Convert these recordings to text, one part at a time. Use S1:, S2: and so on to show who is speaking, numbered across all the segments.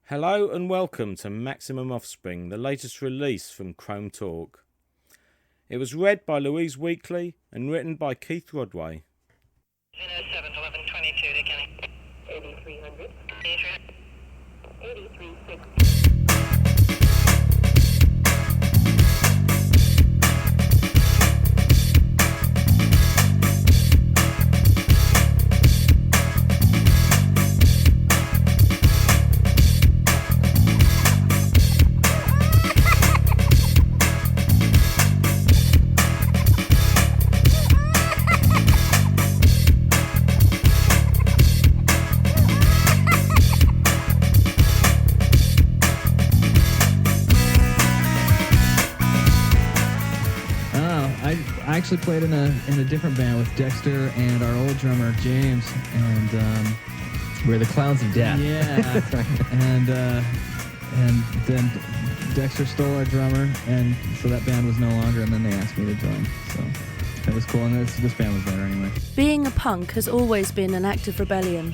S1: Hello and welcome to Maximum Offspring, the latest release from Chrome Talk. It was read by Louise Weekly and written by Keith Rodway.
S2: 07 1122 to Kenny. 8300. 8360.
S3: I actually played in a different band with Dexter and our old drummer James, and
S4: we're the Clowns of Death.
S3: Yeah, and then Dexter stole our drummer, and so that band was no longer. And then they asked me to join, so that was cool. And this band was better anyway.
S5: Being a punk has always been an act of rebellion.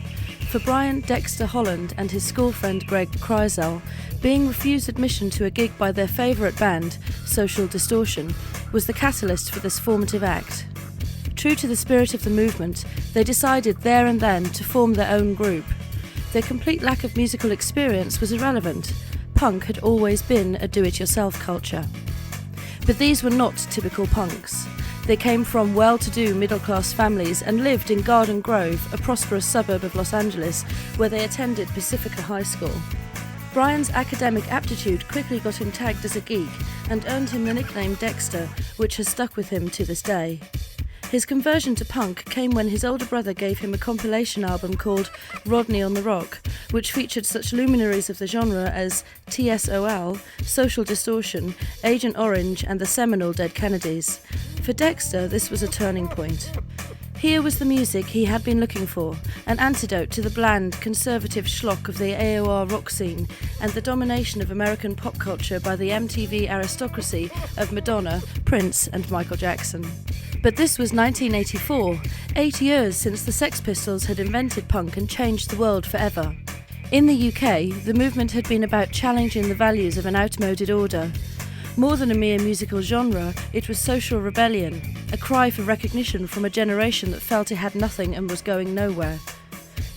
S5: For Brian Dexter Holland and his school friend Greg Kreisel, being refused admission to a gig by their favourite band, Social Distortion, was the catalyst for this formative act. True to the spirit of the movement, they decided there and then to form their own group. Their complete lack of musical experience was irrelevant. Punk had always been a do-it-yourself culture. But these were not typical punks. They came from well-to-do middle-class families and lived in Garden Grove, a prosperous suburb of Los Angeles, where they attended Pacifica High School. Brian's academic aptitude quickly got him tagged as a geek and earned him the nickname Dexter, which has stuck with him to this day. His conversion to punk came when his older brother gave him a compilation album called Rodney on the Rock, which featured such luminaries of the genre as TSOL, Social Distortion, Agent Orange and the seminal Dead Kennedys. For Dexter, this was a turning point. Here was the music he had been looking for, an antidote to the bland, conservative schlock of the AOR rock scene and the domination of American pop culture by the MTV aristocracy of Madonna, Prince and Michael Jackson. But this was 1984, 8 years since the Sex Pistols had invented punk and changed the world forever. In the UK, the movement had been about challenging the values of an outmoded order. More than a mere musical genre, it was social rebellion, a cry for recognition from a generation that felt it had nothing and was going nowhere.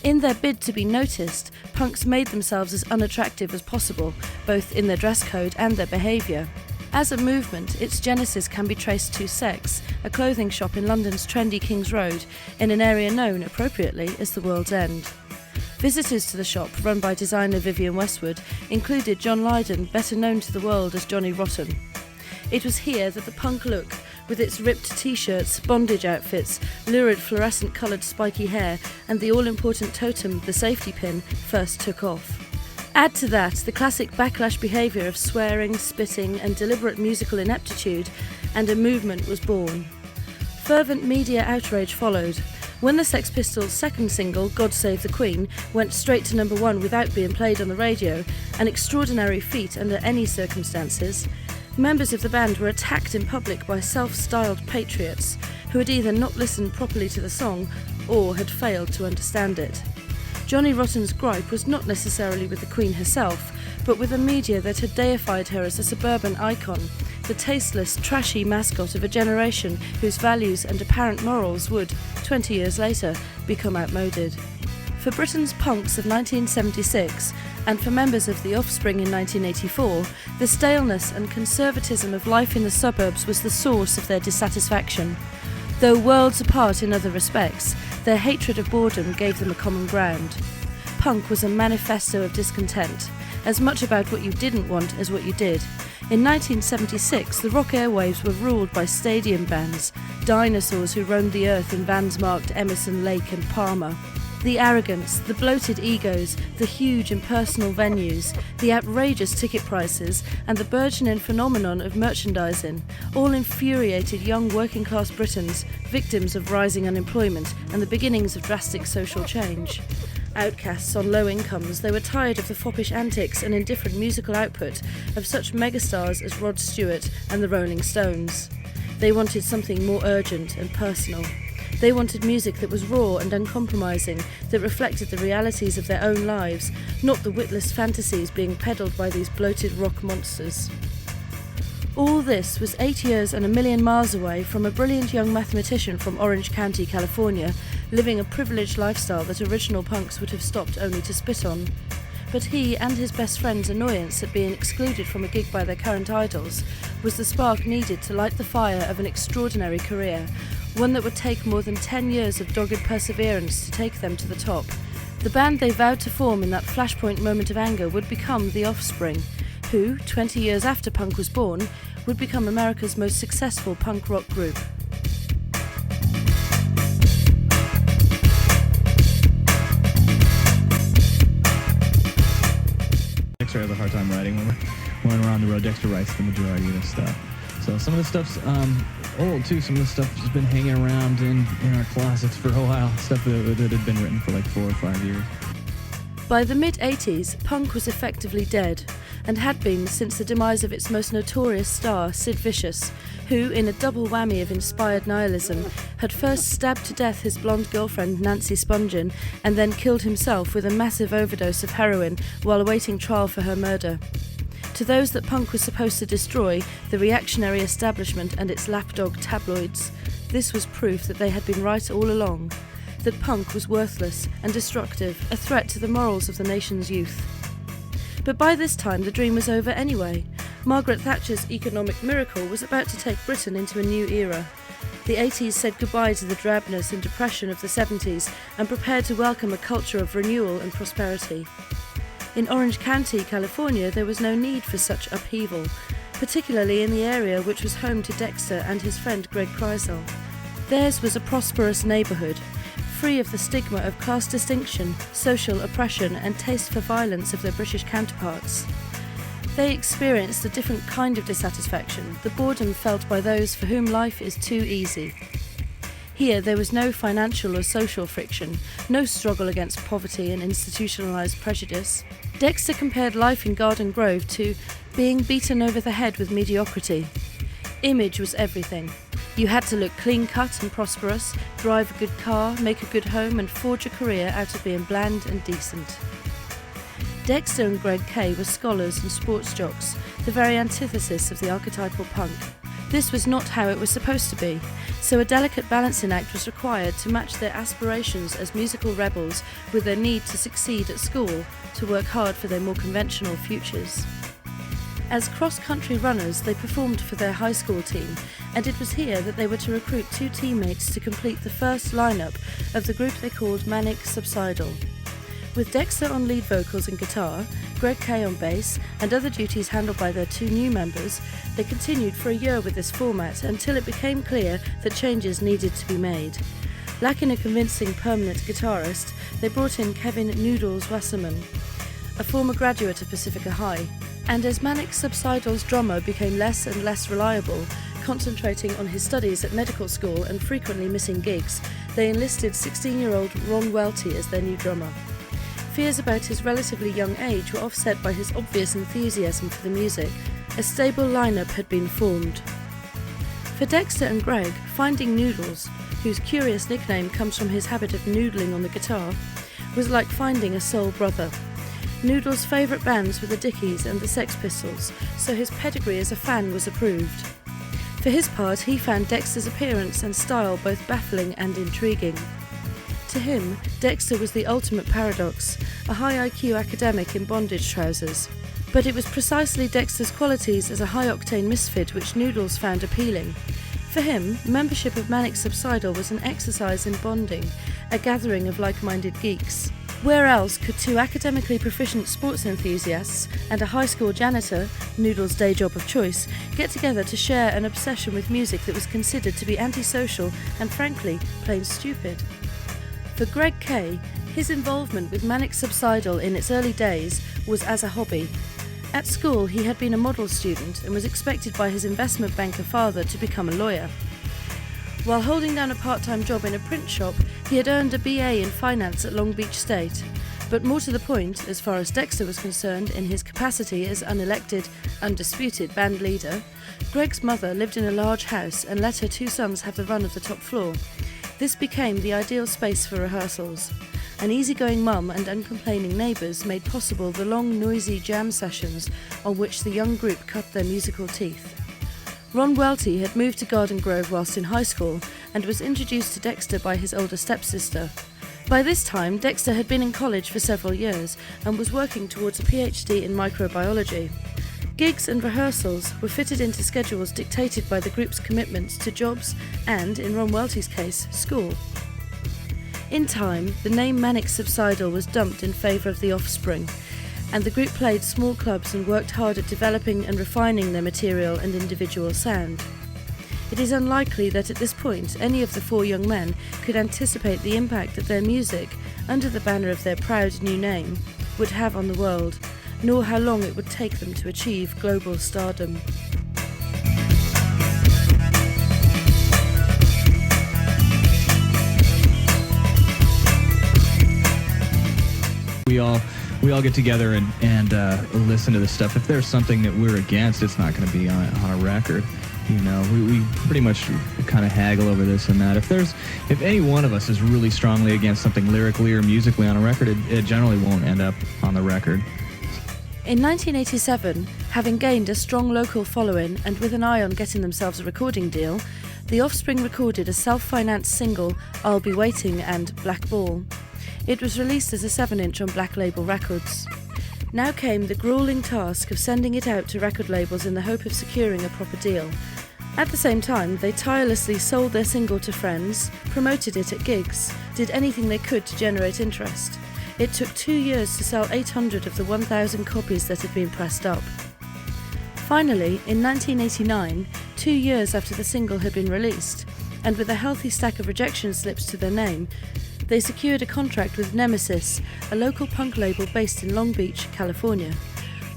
S5: In their bid to be noticed, punks made themselves as unattractive as possible, both in their dress code and their behaviour. As a movement, its genesis can be traced to Sex, a clothing shop in London's trendy King's Road, in an area known, appropriately, as the World's End. Visitors to the shop, run by designer Vivienne Westwood, included John Lydon, better known to the world as Johnny Rotten. It was here that the punk look, with its ripped t-shirts, bondage outfits, lurid fluorescent-coloured spiky hair, and the all-important totem, the safety pin, first took off. Add to that the classic backlash behaviour of swearing, spitting, and deliberate musical ineptitude, and a movement was born. Fervent media outrage followed. When the Sex Pistols' second single, God Save the Queen, went straight to number one without being played on the radio, an extraordinary feat under any circumstances, members of the band were attacked in public by self-styled patriots who had either not listened properly to the song or had failed to understand it. Johnny Rotten's gripe was not necessarily with the Queen herself, but with the media that had deified her as a suburban icon, the tasteless, trashy mascot of a generation whose values and apparent morals would, 20 years later, become outmoded. For Britain's punks of 1976, and for members of the Offspring in 1984, the staleness and conservatism of life in the suburbs was the source of their dissatisfaction. Though worlds apart in other respects, their hatred of boredom gave them a common ground. Punk was a manifesto of discontent, as much about what you didn't want as what you did. In 1976, the rock airwaves were ruled by stadium bands, dinosaurs who roamed the earth in vans marked Emerson, Lake and Palmer. The arrogance, the bloated egos, the huge impersonal venues, the outrageous ticket prices, and the burgeoning phenomenon of merchandising all infuriated young working-class Britons, victims of rising unemployment and the beginnings of drastic social change. Outcasts on low incomes, they were tired of the foppish antics and indifferent musical output of such megastars as Rod Stewart and the Rolling Stones. They wanted something more urgent and personal. They wanted music that was raw and uncompromising, that reflected the realities of their own lives, not the witless fantasies being peddled by these bloated rock monsters. All this was 8 years and a million miles away from a brilliant young mathematician from Orange County, California, living a privileged lifestyle that original punks would have stopped only to spit on. But he and his best friend's annoyance at being excluded from a gig by their current idols was the spark needed to light the fire of an extraordinary career, one that would take more than 10 years of dogged perseverance to take them to the top. The band they vowed to form in that flashpoint moment of anger would become The Offspring, who, 20 years after punk was born, would become America's most successful punk rock group.
S3: Dexter has a hard time writing when we're on the road. Dexter writes the majority of this stuff. So some of the stuff's old too. Some of the stuff has been hanging around in our closets for a while. Stuff that had been written for like 4 or 5 years.
S5: By the mid-80s, punk was effectively dead, and had been since the demise of its most notorious star, Sid Vicious, who, in a double whammy of inspired nihilism, had first stabbed to death his blonde girlfriend Nancy Spungen, and then killed himself with a massive overdose of heroin while awaiting trial for her murder. To those that punk was supposed to destroy, the reactionary establishment and its lapdog tabloids, this was proof that they had been right all along, that punk was worthless and destructive, a threat to the morals of the nation's youth. But by this time the dream was over anyway. Margaret Thatcher's economic miracle was about to take Britain into a new era. The 80s said goodbye to the drabness and depression of the 70s and prepared to welcome a culture of renewal and prosperity. In Orange County, California, there was no need for such upheaval, particularly in the area which was home to Dexter and his friend Greg Kreisel. Theirs was a prosperous neighbourhood, free of the stigma of class distinction, social oppression and taste for violence of their British counterparts. They experienced a different kind of dissatisfaction, the boredom felt by those for whom life is too easy. Here there was no financial or social friction, no struggle against poverty and institutionalised prejudice. Dexter compared life in Garden Grove to being beaten over the head with mediocrity. Image was everything. You had to look clean-cut and prosperous, drive a good car, make a good home and forge a career out of being bland and decent. Dexter and Greg Kay were scholars and sports jocks, the very antithesis of the archetypal punk. This was not how it was supposed to be, so a delicate balancing act was required to match their aspirations as musical rebels with their need to succeed at school, to work hard for their more conventional futures. As cross-country runners, they performed for their high school team, and it was here that they were to recruit 2 teammates to complete the first lineup of the group they called Manic Subsidal. With Dexter on lead vocals and guitar, Greg Kay on bass, and other duties handled by their 2 new members, they continued for a year with this format until it became clear that changes needed to be made. Lacking a convincing permanent guitarist, they brought in Kevin Noodles Wasserman, a former graduate of Pacifica High. And as Manic Subsidal's drummer became less and less reliable, concentrating on his studies at medical school and frequently missing gigs, they enlisted 16-year-old Ron Welty as their new drummer. Fears about his relatively young age were offset by his obvious enthusiasm for the music. A stable lineup had been formed. For Dexter and Greg, finding Noodles, whose curious nickname comes from his habit of noodling on the guitar, was like finding a soul brother. Noodles' favourite bands were the Dickies and the Sex Pistols, so his pedigree as a fan was approved. For his part, he found Dexter's appearance and style both baffling and intriguing. To him, Dexter was the ultimate paradox, a high IQ academic in bondage trousers. But it was precisely Dexter's qualities as a high-octane misfit which Noodles found appealing. For him, membership of Manic Subsidal was an exercise in bonding, a gathering of like-minded geeks. Where else could 2 academically proficient sports enthusiasts and a high school janitor, Noodles' day job of choice, get together to share an obsession with music that was considered to be antisocial and frankly, plain stupid? For Greg Kay, his involvement with Manic Subsidal in its early days was as a hobby. At school, he had been a model student and was expected by his investment banker father to become a lawyer. While holding down a part-time job in a print shop, he had earned a BA in finance at Long Beach State. But more to the point, as far as Dexter was concerned, in his capacity as unelected, undisputed band leader, Greg's mother lived in a large house and let her 2 sons have the run of the top floor. This became the ideal space for rehearsals. An easygoing mum and uncomplaining neighbours made possible the long, noisy jam sessions on which the young group cut their musical teeth. Ron Welty had moved to Garden Grove whilst in high school and was introduced to Dexter by his older stepsister. By this time, Dexter had been in college for several years and was working towards a PhD in microbiology. Gigs and rehearsals were fitted into schedules dictated by the group's commitments to jobs and, in Ron Welty's case, school. In time, the name Manic Subsidal was dumped in favour of the Offspring, and the group played small clubs and worked hard at developing and refining their material and individual sound. It is unlikely that at this point any of the four young men could anticipate the impact that their music, under the banner of their proud new name, would have on the world, nor how long it would take them to achieve global stardom.
S3: We all get together and listen to this stuff. If there's something that we're against, it's not going to be on a record. You know, we pretty much kind of haggle over this and that. If any one of us is really strongly against something lyrically or musically on a record, it generally won't end up on the record.
S5: In 1987, having gained a strong local following and with an eye on getting themselves a recording deal, the Offspring recorded a self-financed single, I'll Be Waiting and Black Ball. It was released as a 7-inch on Black Label Records. Now came the grueling task of sending it out to record labels in the hope of securing a proper deal. At the same time, they tirelessly sold their single to friends, promoted it at gigs, did anything they could to generate interest. It took 2 years to sell 800 of the 1,000 copies that had been pressed up. Finally, in 1989, 2 years after the single had been released, and with a healthy stack of rejection slips to their name, they secured a contract with Nemesis, a local punk label based in Long Beach, California.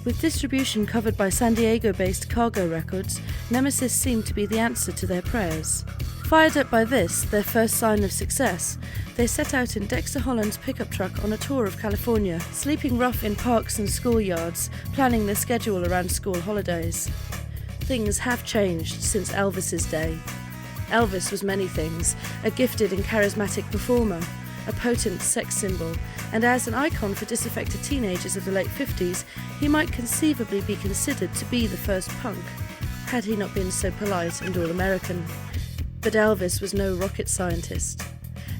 S5: With distribution covered by San Diego-based Cargo Records, Nemesis seemed to be the answer to their prayers. Fired up by this, their first sign of success, they set out in Dexter Holland's pickup truck on a tour of California, sleeping rough in parks and schoolyards, planning their schedule around school holidays. Things have changed since Elvis's day. Elvis was many things, a gifted and charismatic performer, a potent sex symbol, and as an icon for disaffected teenagers of the late 50s, he might conceivably be considered to be the first punk, had he not been so polite and all-American. But Elvis was no rocket scientist.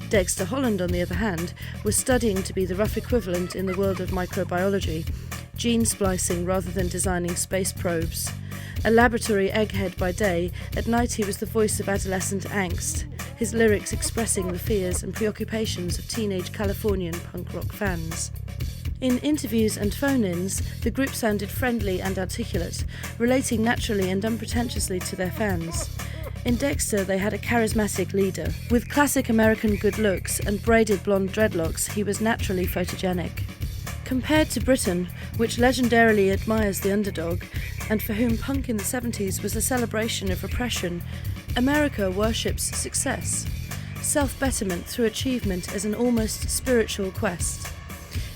S5: Dexter Holland, on the other hand, was studying to be the rough equivalent in the world of microbiology, gene splicing rather than designing space probes. A laboratory egghead by day, at night he was the voice of adolescent angst, his lyrics expressing the fears and preoccupations of teenage Californian punk rock fans. In interviews and phone-ins, the group sounded friendly and articulate, relating naturally and unpretentiously to their fans. In Dexter, they had a charismatic leader. With classic American good looks and braided blonde dreadlocks, he was naturally photogenic. Compared to Britain, which legendarily admires the underdog, and for whom punk in the 70s was a celebration of repression, America worships success, self-betterment through achievement as an almost spiritual quest.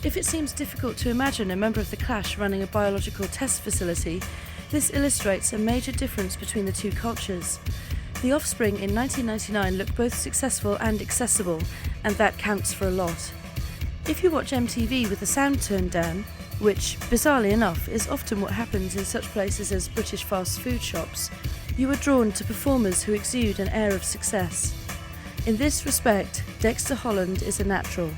S5: If it seems difficult to imagine a member of the Clash running a biological test facility, this illustrates a major difference between the two cultures. The Offspring in 1999 looked both successful and accessible, and that counts for a lot. If you watch MTV with the sound turned down, which, bizarrely enough, is often what happens in such places as British fast food shops, you are drawn to performers who exude an air of success. In this respect, Dexter Holland is a natural.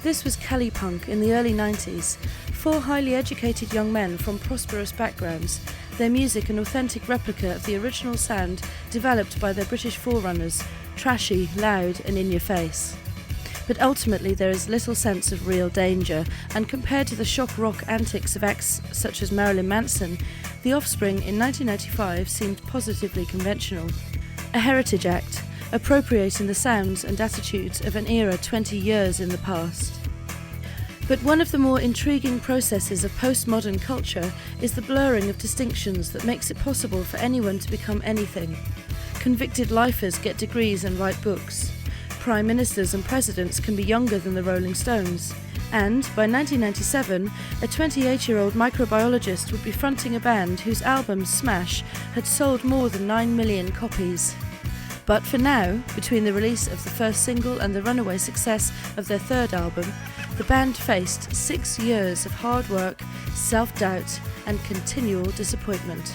S5: This was Cali punk in the early 90s, 4 highly educated young men from prosperous backgrounds, their music an authentic replica of the original sound developed by their British forerunners, trashy, loud and in your face. But ultimately there is little sense of real danger, and compared to the shock rock antics of acts such as Marilyn Manson, The Offspring in 1995 seemed positively conventional. A heritage act, appropriating the sounds and attitudes of an era 20 years in the past. But one of the more intriguing processes of postmodern culture is the blurring of distinctions that makes it possible for anyone to become anything. Convicted lifers get degrees and write books. Prime ministers and presidents can be younger than the Rolling Stones. And, by 1997, a 28-year-old microbiologist would be fronting a band whose album, Smash, had sold more than 9 million copies. But for now, between the release of the first single and the runaway success of their third album, the band faced 6 years of hard work, self-doubt, and continual disappointment.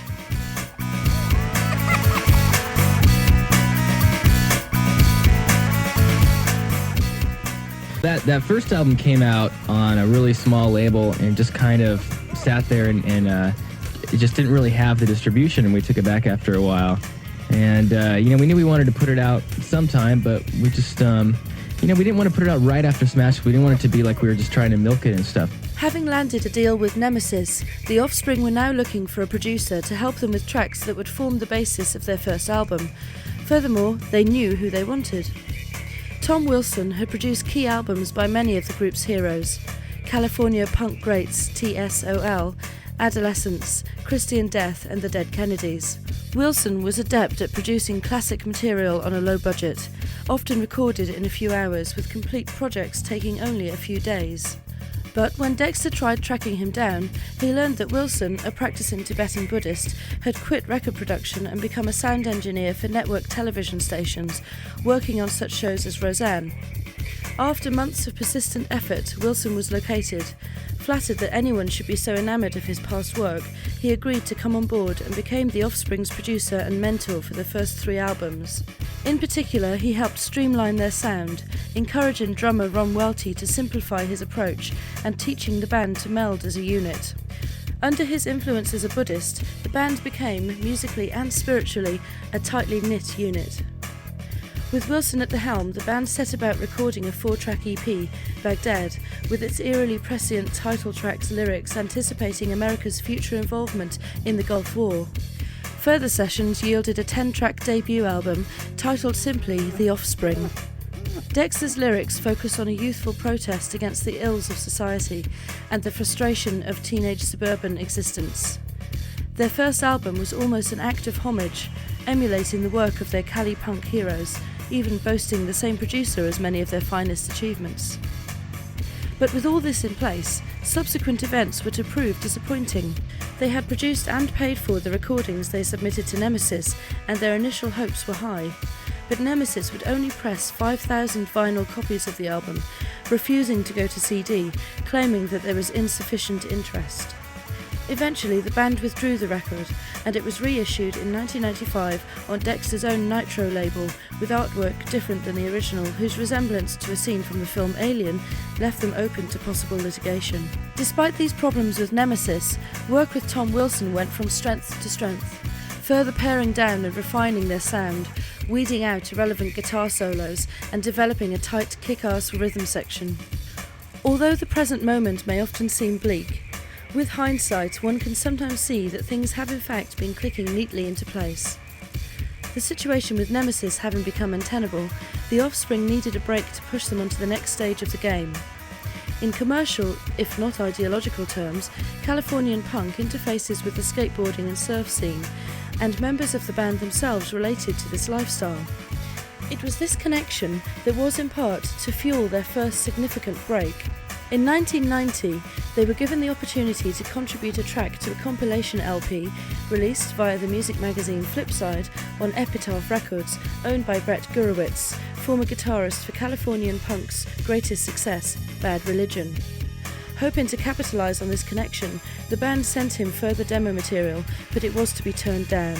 S4: That first album came out on a really small label and just kind of sat there and it just didn't really have the distribution, and we took it back after a while. And, we knew we wanted to put it out sometime, but we just, we didn't want to put it out right after Smash. We didn't want it to be like we were just trying to milk it and stuff.
S5: Having landed a deal with Nemesis, the Offspring were now looking for a producer to help them with tracks that would form the basis of their first album. Furthermore, they knew who they wanted. Tom Wilson had produced key albums by many of the group's heroes: California punk greats TSOL, Adolescence, Christian Death and the Dead Kennedys. Wilson was adept at producing classic material on a low budget, often recorded in a few hours, with complete projects taking only a few days. But when Dexter tried tracking him down, he learned that Wilson, a practicing Tibetan Buddhist, had quit record production and become a sound engineer for network television stations, working on such shows as Roseanne. After months of persistent effort, Wilson was located. Flattered that anyone should be so enamoured of his past work, he agreed to come on board and became the Offspring's producer and mentor for the first 3 albums. In particular, he helped streamline their sound, encouraging drummer Ron Welty to simplify his approach and teaching the band to meld as a unit. Under his influence as a Buddhist, the band became, musically and spiritually, a tightly knit unit. With Wilson at the helm, the band set about recording a 4-track EP, Baghdad, with its eerily prescient title track's lyrics anticipating America's future involvement in the Gulf War. Further sessions yielded a 10-track debut album titled simply The Offspring. Dexter's lyrics focus on a youthful protest against the ills of society and the frustration of teenage suburban existence. Their first album was almost an act of homage, emulating the work of their Cali punk heroes, even boasting the same producer as many of their finest achievements. But with all this in place, subsequent events were to prove disappointing. They had produced and paid for the recordings they submitted to Nemesis, and their initial hopes were high. But Nemesis would only press 5,000 vinyl copies of the album, refusing to go to CD, claiming that there was insufficient interest. Eventually, the band withdrew the record, and it was reissued in 1995 on Dexter's own Nitro label, with artwork different than the original, whose resemblance to a scene from the film Alien left them open to possible litigation. Despite these problems with Nemesis, work with Tom Wilson went from strength to strength, further paring down and refining their sound, weeding out irrelevant guitar solos, and developing a tight kick-ass rhythm section. Although the present moment may often seem bleak, with hindsight, one can sometimes see that things have in fact been clicking neatly into place. The situation with Nemesis having become untenable, the Offspring needed a break to push them onto the next stage of the game. In commercial, if not ideological terms, Californian punk interfaces with the skateboarding and surf scene, and members of the band themselves related to this lifestyle. It was this connection that was in part to fuel their first significant break. In 1990, they were given the opportunity to contribute a track to a compilation LP released via the music magazine Flipside on Epitaph Records, owned by Brett Gurewitz, former guitarist for Californian punk's greatest success, Bad Religion. Hoping to capitalise on this connection, the band sent him further demo material, but it was to be turned down.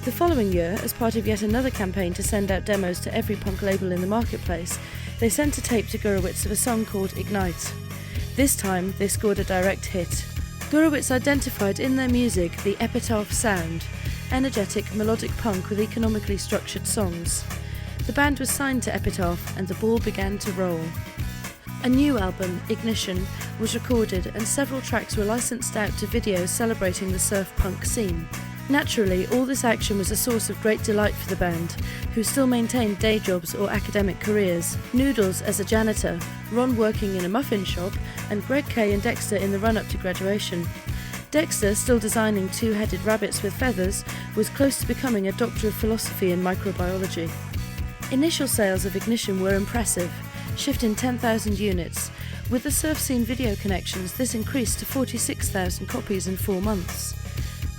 S5: The following year, as part of yet another campaign to send out demos to every punk label in the marketplace, they sent a tape to Gurewitz of a song called Ignite. This time, they scored a direct hit. Gurewitz identified in their music the Epitaph sound, energetic, melodic punk with economically structured songs. The band was signed to Epitaph, and the ball began to roll. A new album, Ignition, was recorded, and several tracks were licensed out to videos celebrating the surf punk scene. Naturally, all this action was a source of great delight for the band, who still maintained day jobs or academic careers. Noodles as a janitor, Ron working in a muffin shop, and Greg Kay and Dexter in the run-up to graduation. Dexter, still designing two-headed rabbits with feathers, was close to becoming a doctor of philosophy in microbiology. Initial sales of Ignition were impressive, shifting 10,000 units. With the surf scene video connections, this increased to 46,000 copies in 4 months.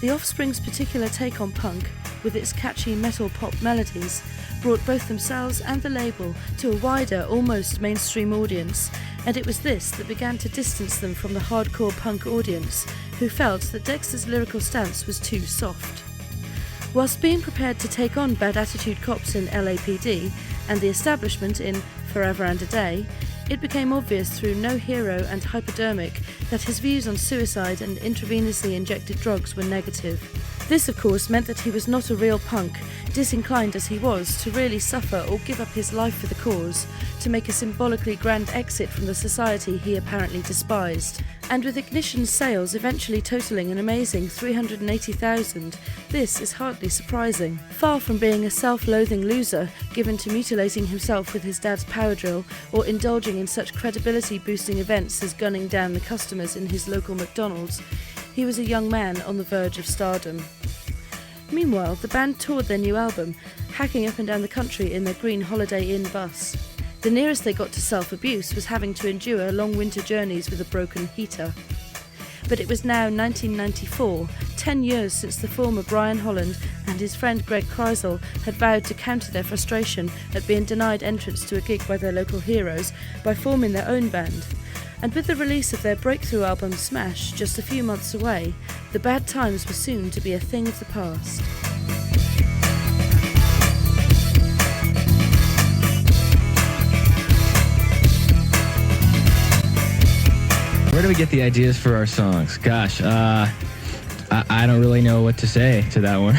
S5: The Offspring's particular take on punk, with its catchy metal pop melodies, brought both themselves and the label to a wider, almost mainstream audience, and it was this that began to distance them from the hardcore punk audience, who felt that Dexter's lyrical stance was too soft. Whilst being prepared to take on bad attitude cops in LAPD and the establishment in Forever and a Day, it became obvious through No Hero and Hypodermic that his views on suicide and intravenously injected drugs were negative. This, of course, meant that he was not a real punk, disinclined as he was to really suffer or give up his life for the cause, to make a symbolically grand exit from the society he apparently despised. And with Ignition's sales eventually totalling an amazing 380,000, this is hardly surprising. Far from being a self-loathing loser given to mutilating himself with his dad's power drill or indulging in such credibility-boosting events as gunning down the customers in his local McDonald's, he was a young man on the verge of stardom. Meanwhile, the band toured their new album, hacking up and down the country in their green Holiday Inn bus. The nearest they got to self-abuse was having to endure long winter journeys with a broken heater. But it was now 1994, 10 years since the former Brian Holland and his friend Greg Kreisel had vowed to counter their frustration at being denied entrance to a gig by their local heroes by forming their own band. And with the release of their breakthrough album Smash just a few months away, the bad times were soon to be a thing of the past.
S4: Where do we get the ideas for our songs? Gosh, I don't really know what to say to that one.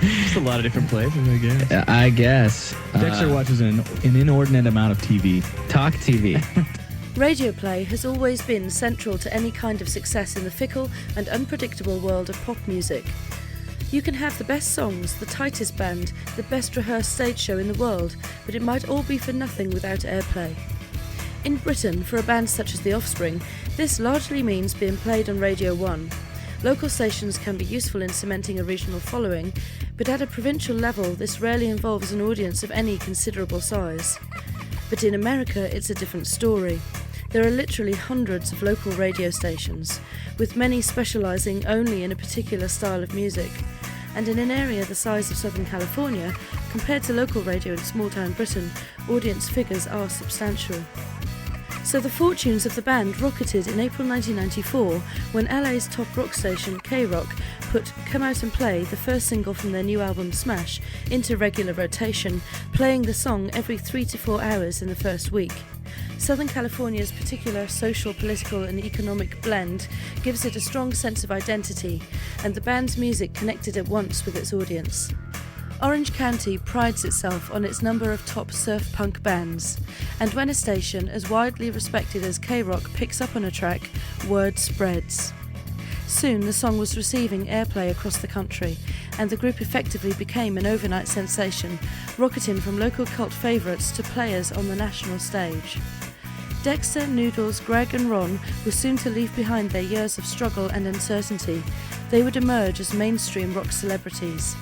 S3: Just a lot of different places, I guess.
S4: I guess.
S3: Dexter watches an inordinate amount of TV.
S4: Talk TV.
S5: Radio play has always been central to any kind of success in the fickle and unpredictable world of pop music. You can have the best songs, the tightest band, the best rehearsed stage show in the world, but it might all be for nothing without airplay. In Britain, for a band such as the Offspring, this largely means being played on Radio 1. Local stations can be useful in cementing a regional following, but at a provincial level this rarely involves an audience of any considerable size. But in America it's a different story. There are literally hundreds of local radio stations, with many specialising only in a particular style of music, and in an area the size of Southern California, compared to local radio in small-town Britain, audience figures are substantial. So the fortunes of the band rocketed in April 1994 when LA's top rock station, K-Rock, put Come Out and Play, the first single from their new album Smash, into regular rotation, playing the song every 3 to 4 hours in the first week. Southern California's particular social, political and economic blend gives it a strong sense of identity, and the band's music connected at once with its audience. Orange County prides itself on its number of top surf punk bands, and when a station as widely respected as K-Rock picks up on a track, word spreads. Soon the song was receiving airplay across the country, and the group effectively became an overnight sensation, rocketing from local cult favourites to players on the national stage. Dexter, Noodles, Greg and Ron were soon to leave behind their years of struggle and uncertainty. They would emerge as mainstream rock celebrities.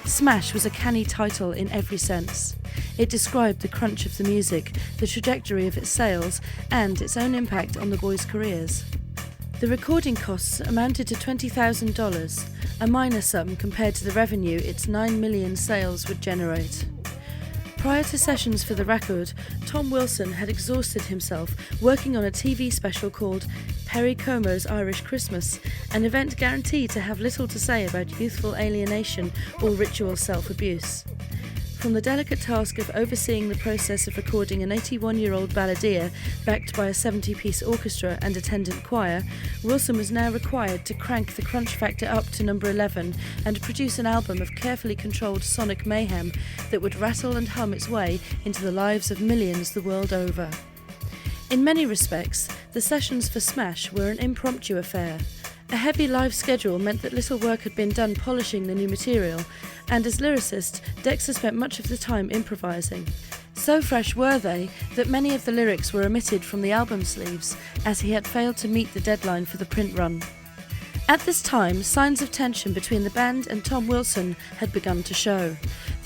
S5: Smash was a canny title in every sense. It described the crunch of the music, the trajectory of its sales, and its own impact on the boys' careers. The recording costs amounted to $20,000, a minor sum compared to the revenue its 9 million sales would generate. Prior to sessions for the record, Tom Wilson had exhausted himself working on a TV special called Perry Como's Irish Christmas, an event guaranteed to have little to say about youthful alienation or ritual self-abuse. From the delicate task of overseeing the process of recording an 81-year-old balladeer backed by a 70-piece orchestra and attendant choir, Wilson was now required to crank the crunch factor up to number 11 and produce an album of carefully controlled sonic mayhem that would rattle and hum its way into the lives of millions the world over. In many respects, the sessions for Smash were an impromptu affair. A heavy live schedule meant that little work had been done polishing the new material, and as lyricist, Dexter spent much of the time improvising. So fresh were they that many of the lyrics were omitted from the album sleeves, as he had failed to meet the deadline for the print run. At this time, signs of tension between the band and Tom Wilson had begun to show.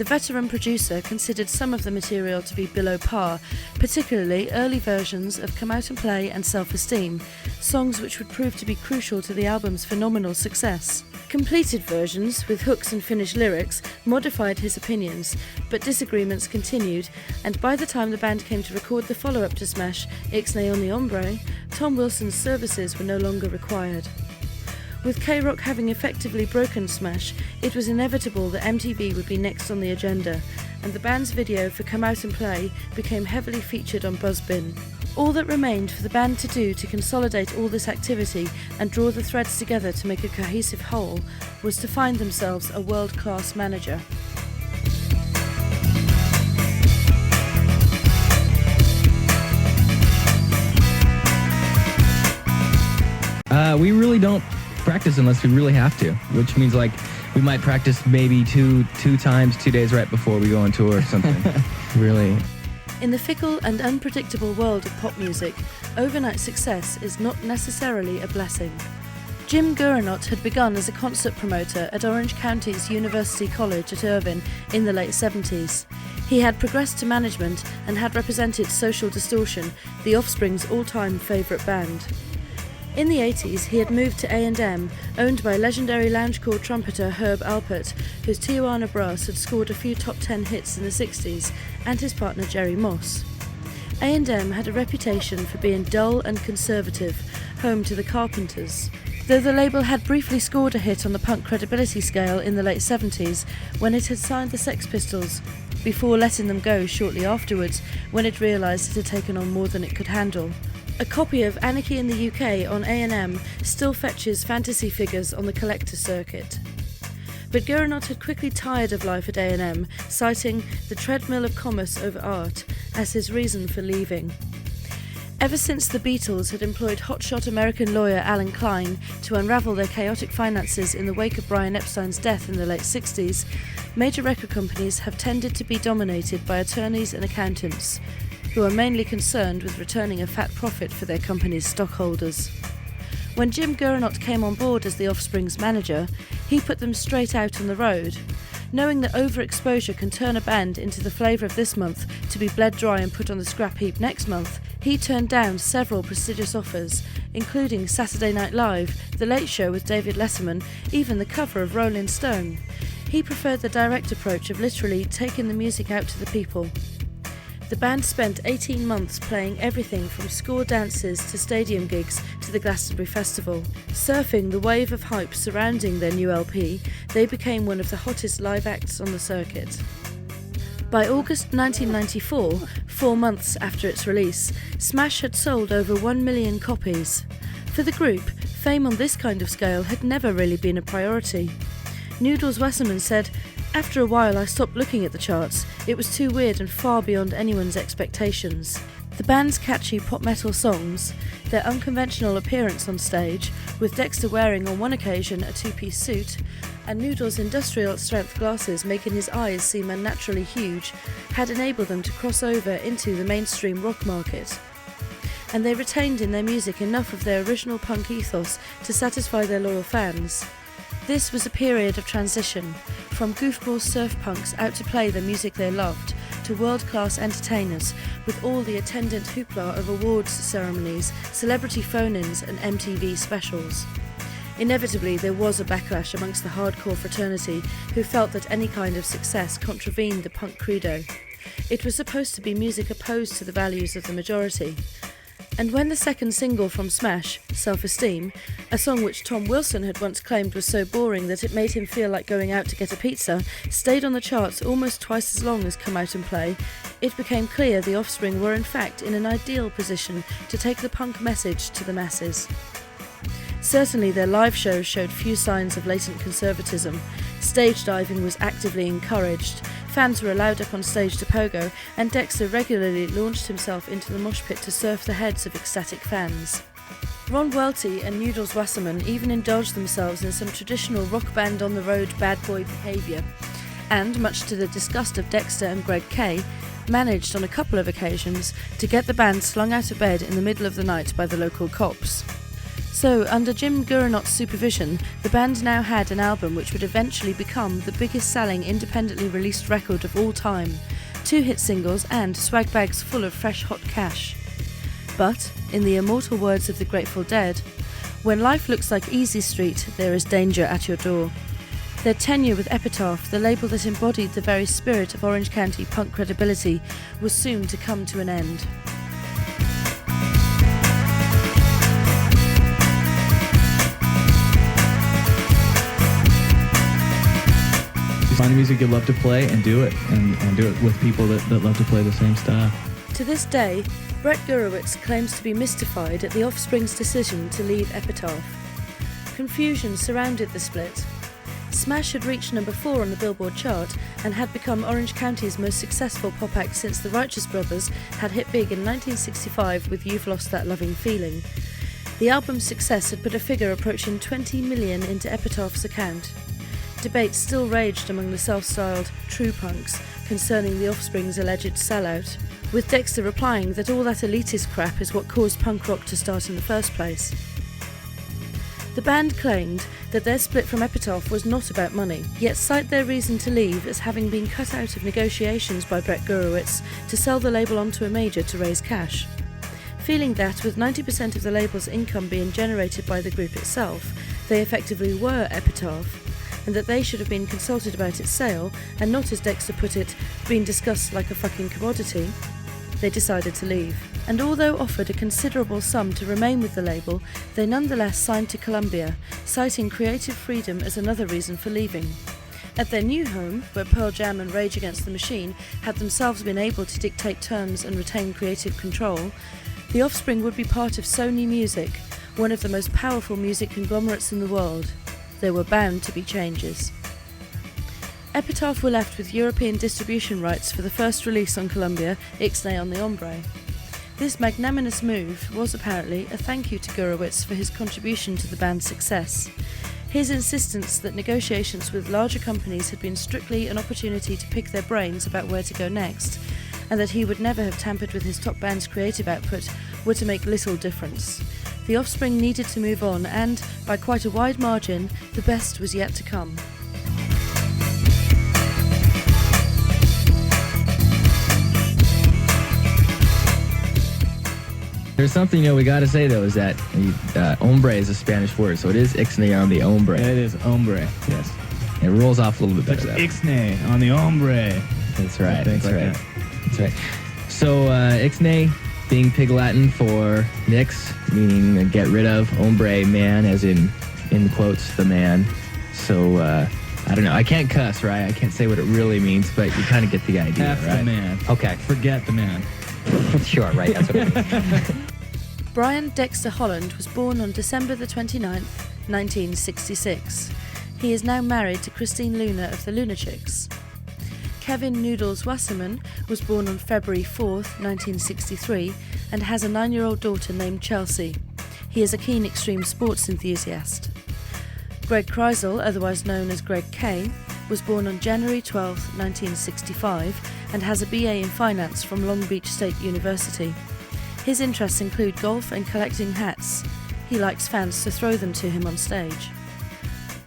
S5: the veteran producer considered some of the material to be below par, particularly early versions of Come Out and Play and Self-Esteem, songs which would prove to be crucial to the album's phenomenal success. Completed versions, with hooks and finished lyrics, modified his opinions, but disagreements continued, and by the time the band came to record the follow-up to Smash, Ixnay on the Hombre, Tom Wilson's services were no longer required. With K-Rock having effectively broken Smash, it was inevitable that MTV would be next on the agenda, and the band's video for Come Out and Play became heavily featured on Buzzbin. All that remained for the band to do to consolidate all this activity and draw the threads together to make a cohesive whole was to find themselves a world-class manager.
S4: We really don't practice unless we really have to, which means like we might practice maybe two times 2 days right before we go on tour or something. Really.
S5: In the fickle and unpredictable world of pop music, overnight success is not necessarily a blessing. Jim Gurenot had begun as a concert promoter at Orange County's University College at Irvine in the late 70s. He had progressed to management and had represented Social Distortion, the Offspring's all-time favourite band. In the 80s, he had moved to A&M, owned by legendary loungecore trumpeter Herb Alpert, whose Tijuana Brass had scored a few top 10 hits in the 60s, and his partner Jerry Moss. A&M had a reputation for being dull and conservative, home to the Carpenters. Though the label had briefly scored a hit on the punk credibility scale in the late 70s, when it had signed the Sex Pistols, before letting them go shortly afterwards, when it realised it had taken on more than it could handle. A copy of Anarchy in the UK on A&M still fetches fantasy figures on the collector circuit. But Gurenot had quickly tired of life at A&M, citing the treadmill of commerce over art as his reason for leaving. Ever since the Beatles had employed hotshot American lawyer Alan Klein to unravel their chaotic finances in the wake of Brian Epstein's death in the late 60s, major record companies have tended to be dominated by attorneys and accountants, who are mainly concerned with returning a fat profit for their company's stockholders. When Jim Gurenot came on board as the Offspring's manager, he put them straight out on the road. Knowing that overexposure can turn a band into the flavour of this month to be bled dry and put on the scrap heap next month, he turned down several prestigious offers, including Saturday Night Live, The Late Show with David Letterman, even the cover of Rolling Stone. He preferred the direct approach of literally taking the music out to the people. The band spent 18 months playing everything from score dances to stadium gigs to the Glastonbury Festival. Surfing the wave of hype surrounding their new LP, they became one of the hottest live acts on the circuit. By August 1994, 4 months after its release, Smash had sold over 1 million copies. For the group, fame on this kind of scale had never really been a priority. Noodles Wasserman said, "After a while I stopped looking at the charts. It was too weird and far beyond anyone's expectations." The band's catchy pop metal songs, their unconventional appearance on stage, with Dexter wearing on one occasion a two-piece suit, and Noodles' industrial-strength glasses making his eyes seem unnaturally huge, had enabled them to cross over into the mainstream rock market. And they retained in their music enough of their original punk ethos to satisfy their loyal fans. This was a period of transition, from goofball surf punks out to play the music they loved, to world-class entertainers, with all the attendant hoopla of awards ceremonies, celebrity phone-ins and MTV specials. Inevitably, there was a backlash amongst the hardcore fraternity, who felt that any kind of success contravened the punk credo. It was supposed to be music opposed to the values of the majority. And when the second single from Smash, Self-Esteem, a song which Tom Wilson had once claimed was so boring that it made him feel like going out to get a pizza, stayed on the charts almost twice as long as Come Out and Play, it became clear the Offspring were in fact in an ideal position to take the punk message to the masses. Certainly their live shows showed few signs of latent conservatism. Stage diving was actively encouraged. Fans were allowed up on stage to pogo, and Dexter regularly launched himself into the mosh pit to surf the heads of ecstatic fans. Ron Welty and Noodles Wasserman even indulged themselves in some traditional rock band on the road bad boy behaviour, and, much to the disgust of Dexter and Greg Kay, managed on a couple of occasions to get the band slung out of bed in the middle of the night by the local cops. So, under Jim Gurenot's supervision, the band now had an album which would eventually become the biggest selling independently released record of all time, 2 hit singles and swag bags full of fresh hot cash. But, in the immortal words of the Grateful Dead, when life looks like Easy Street, there is danger at your door. Their tenure with Epitaph, the label that embodied the very spirit of Orange County punk credibility, was soon to come to an end.
S3: Find music you love to play and do it, and do it with people that love to play the same style.
S5: To this day, Brett Gurewitz claims to be mystified at the Offspring's decision to leave Epitaph. Confusion surrounded the split. Smash had reached number 4 on the Billboard chart and had become Orange County's most successful pop act since the Righteous Brothers had hit big in 1965 with You've Lost That Loving Feeling. The album's success had put a figure approaching 20 million into Epitaph's account. Debate still raged among the self-styled true punks concerning the Offspring's alleged sellout, with Dexter replying that all that elitist crap is what caused punk rock to start in the first place. The band claimed that their split from Epitaph was not about money, yet cite their reason to leave as having been cut out of negotiations by Brett Gurewitz to sell the label onto a major to raise cash. Feeling that, with 90% of the label's income being generated by the group itself, they effectively were Epitaph, and that they should have been consulted about its sale, and not, as Dexter put it, been discussed like a fucking commodity, they decided to leave. And although offered a considerable sum to remain with the label, they nonetheless signed to Columbia, citing creative freedom as another reason for leaving. At their new home, where Pearl Jam and Rage Against the Machine had themselves been able to dictate terms and retain creative control, the Offspring would be part of Sony Music, one of the most powerful music conglomerates in the world. There were bound to be changes. Epitaph were left with European distribution rights for the first release on Columbia, Ixnay on the Hombre. This magnanimous move was apparently a thank you to Gurewitz for his contribution to the band's success. His insistence that negotiations with larger companies had been strictly an opportunity to pick their brains about where to go next, and that he would never have tampered with his top band's creative output, were to make little difference. The Offspring needed to move on, and, by quite a wide margin, the best was yet to come.
S4: There's something, we gotta say, though, is that hombre is a Spanish word, so it is ixnay on the hombre.
S3: It is hombre, yes.
S4: It rolls off a little bit better, though.
S3: Ixnay on the hombre.
S4: That's right,
S3: Things
S4: that's
S3: like
S4: right.
S3: that.
S4: That's right. So, ixnay being Pig Latin for nix, meaning get rid of, hombre, man, as in quotes, the man. So, I don't know. I can't cuss, right? I can't say what it really means, but you kind of get the idea,
S3: F
S4: right?
S3: the man.
S4: Okay.
S3: Forget the man.
S4: Sure, right. That's what it means.
S5: Brian Dexter Holland was born on December the 29th, 1966. He is now married to Christine Luna of the Lunachicks. Kevin Noodles Wasserman was born on February 4th, 1963, and has a 9-year-old daughter named Chelsea. He is a keen extreme sports enthusiast. Greg Kreisel, otherwise known as Greg K, was born on January 12, 1965, and has a BA in Finance from Long Beach State University. His interests include golf and collecting hats. He likes fans to throw them to him on stage.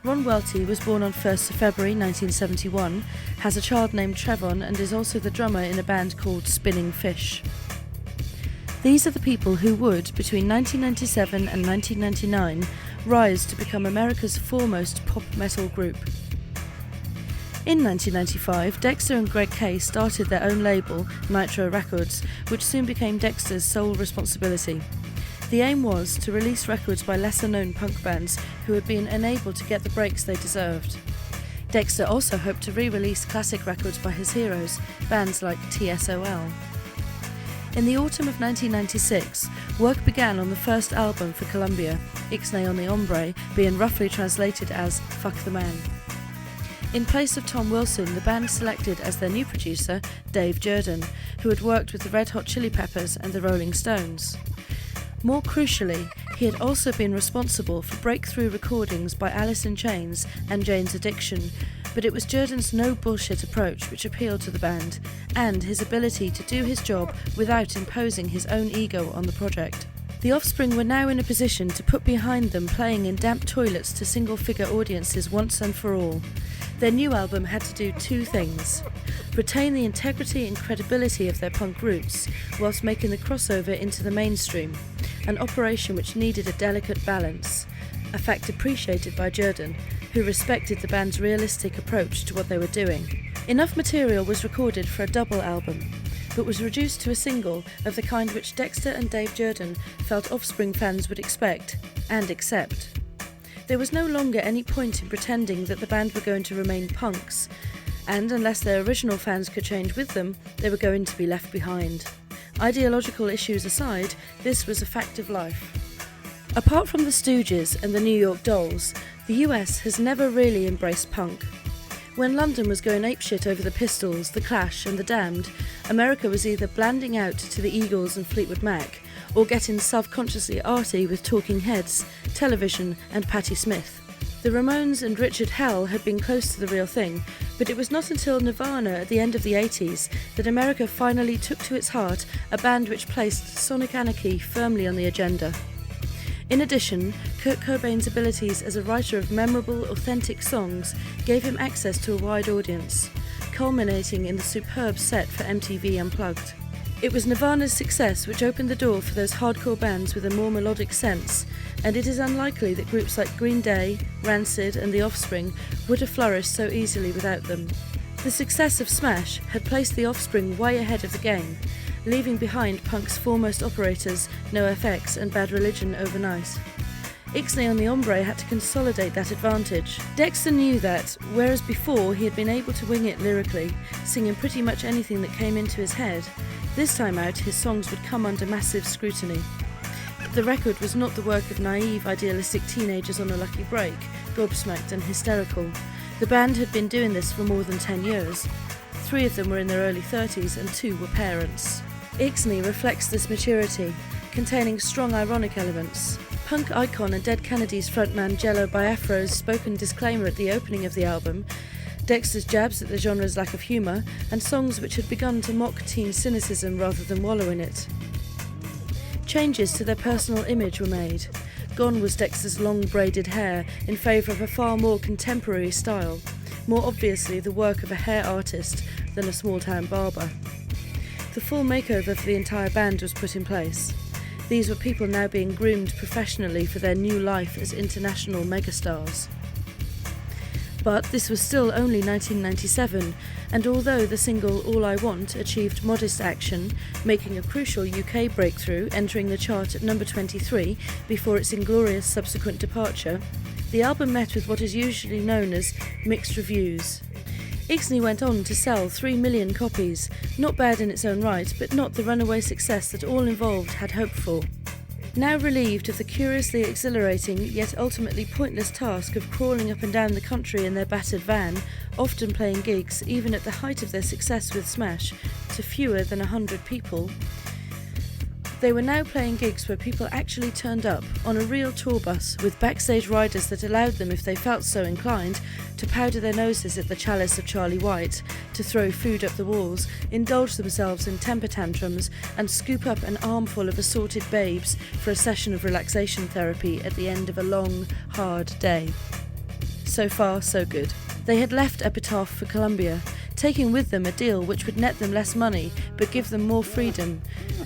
S5: Ron Welty was born on 1st of February 1971, has a child named Trevon, and is also the drummer in a band called Spinning Fish. These are the people who would, between 1997 and 1999, rise to become America's foremost pop metal group. In 1995, Dexter and Greg Kay started their own label, Nitro Records, which soon became Dexter's sole responsibility. The aim was to release records by lesser-known punk bands who had been unable to get the breaks they deserved. Dexter also hoped to re-release classic records by his heroes, bands like TSOL. In the autumn of 1996, work began on the first album for Columbia, Ixnay on the Hombre, being roughly translated as Fuck the Man. In place of Tom Wilson, the band selected as their new producer Dave Jerden, who had worked with the Red Hot Chili Peppers and the Rolling Stones. More crucially, he had also been responsible for breakthrough recordings by Alice in Chains and Jane's Addiction, but it was Jerden's no-bullshit approach which appealed to the band, and his ability to do his job without imposing his own ego on the project. The Offspring were now in a position to put behind them playing in damp toilets to single-figure audiences once and for all. Their new album had to do two things: retain the integrity and credibility of their punk roots, whilst making the crossover into the mainstream, an operation which needed a delicate balance, a fact appreciated by Jordan, who respected the band's realistic approach to what they were doing. Enough material was recorded for a double album, but was reduced to a single of the kind which Dexter and Dave Jordan felt Offspring fans would expect and accept. There was no longer any point in pretending that the band were going to remain punks, and unless their original fans could change with them, they were going to be left behind. Ideological issues aside, this was a fact of life. Apart from the Stooges and the New York Dolls, the US has never really embraced punk. When London was going apeshit over the Pistols, the Clash and the Damned, America was either blanding out to the Eagles and Fleetwood Mac, or getting self-consciously arty with Talking Heads, Television and Patti Smith. The Ramones and Richard Hell had been close to the real thing, but it was not until Nirvana at the end of the 80s that America finally took to its heart a band which placed sonic anarchy firmly on the agenda. In addition, Kurt Cobain's abilities as a writer of memorable, authentic songs gave him access to a wide audience, culminating in the superb set for MTV Unplugged. It was Nirvana's success which opened the door for those hardcore bands with a more melodic sense, and it is unlikely that groups like Green Day, Rancid and The Offspring would have flourished so easily without them. The success of Smash had placed The Offspring way ahead of the game, leaving behind punk's foremost operators, NoFX and Bad Religion overnight. Ixnay on the Hombre had to consolidate that advantage. Dexter knew that, whereas before he had been able to wing it lyrically, singing pretty much anything that came into his head, this time out his songs would come under massive scrutiny. The record was not the work of naive, idealistic teenagers on a lucky break, gobsmacked and hysterical. The band had been doing this for more than 10 years. 3 of them were in their early 30s and 2 were parents. Ixnay reflects this maturity, containing strong ironic elements. Punk icon and Dead Kennedys frontman Jello Biafra's spoken disclaimer at the opening of the album, Dexter's jabs at the genre's lack of humour, and songs which had begun to mock teen cynicism rather than wallow in it. Changes to their personal image were made. Gone was Dexter's long braided hair in favour of a far more contemporary style, more obviously the work of a hair artist than a small-town barber. The full makeover for the entire band was put in place. These were people now being groomed professionally for their new life as international megastars. But this was still only 1997, and although the single All I Want achieved modest action, making a crucial UK breakthrough, entering the chart at number 23 before its inglorious subsequent departure, the album met with what is usually known as mixed reviews. Ixnay went on to sell 3 million copies, not bad in its own right, but not the runaway success that all involved had hoped for. Now relieved of the curiously exhilarating yet ultimately pointless task of crawling up and down the country in their battered van, often playing gigs, even at the height of their success with Smash, to fewer than 100 people, they were now playing gigs where people actually turned up on a real tour bus with backstage riders that allowed them, if they felt so inclined, to powder their noses at the chalice of Charlie White, to throw food up the walls, indulge themselves in temper tantrums, and scoop up an armful of assorted babes for a session of relaxation therapy at the end of a long, hard day. So far, so good. They had left Epitaph for Columbia, taking with them a deal which would net them less money but give them more freedom,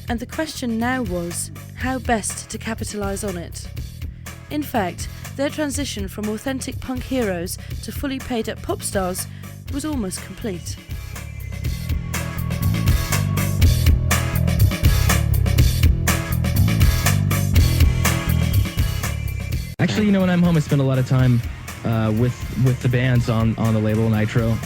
S5: and the question now was, how best to capitalise on it? In fact, their transition from authentic punk heroes to fully paid-up pop stars was almost complete.
S4: Actually, when I'm home, I spend a lot of time with the bands on the label Nitro.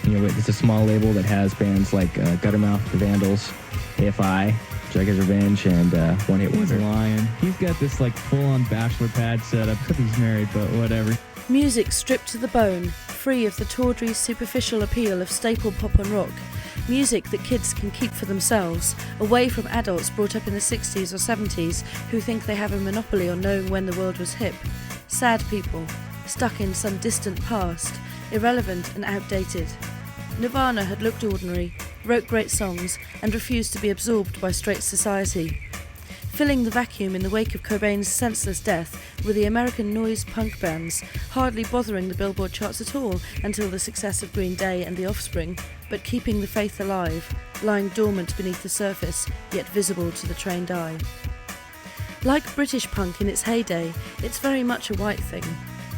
S4: It's a small label that has bands like Guttermouth, The Vandals, AFI, Jagged Revenge, and One Hit Wonder.
S3: He's lying. He's got this full-on bachelor pad setup. He's married, but whatever.
S5: Music stripped to the bone, free of the tawdry, superficial appeal of staple pop and rock. Music that kids can keep for themselves, away from adults brought up in the 60s or 70s who think they have a monopoly on knowing when the world was hip. Sad people, stuck in some distant past, irrelevant and outdated. Nirvana had looked ordinary, wrote great songs, and refused to be absorbed by straight society. Filling the vacuum in the wake of Cobain's senseless death were the American noise punk bands, hardly bothering the Billboard charts at all until the success of Green Day and The Offspring, but keeping the faith alive, lying dormant beneath the surface, yet visible to the trained eye. Like British punk in its heyday, it's very much a white thing.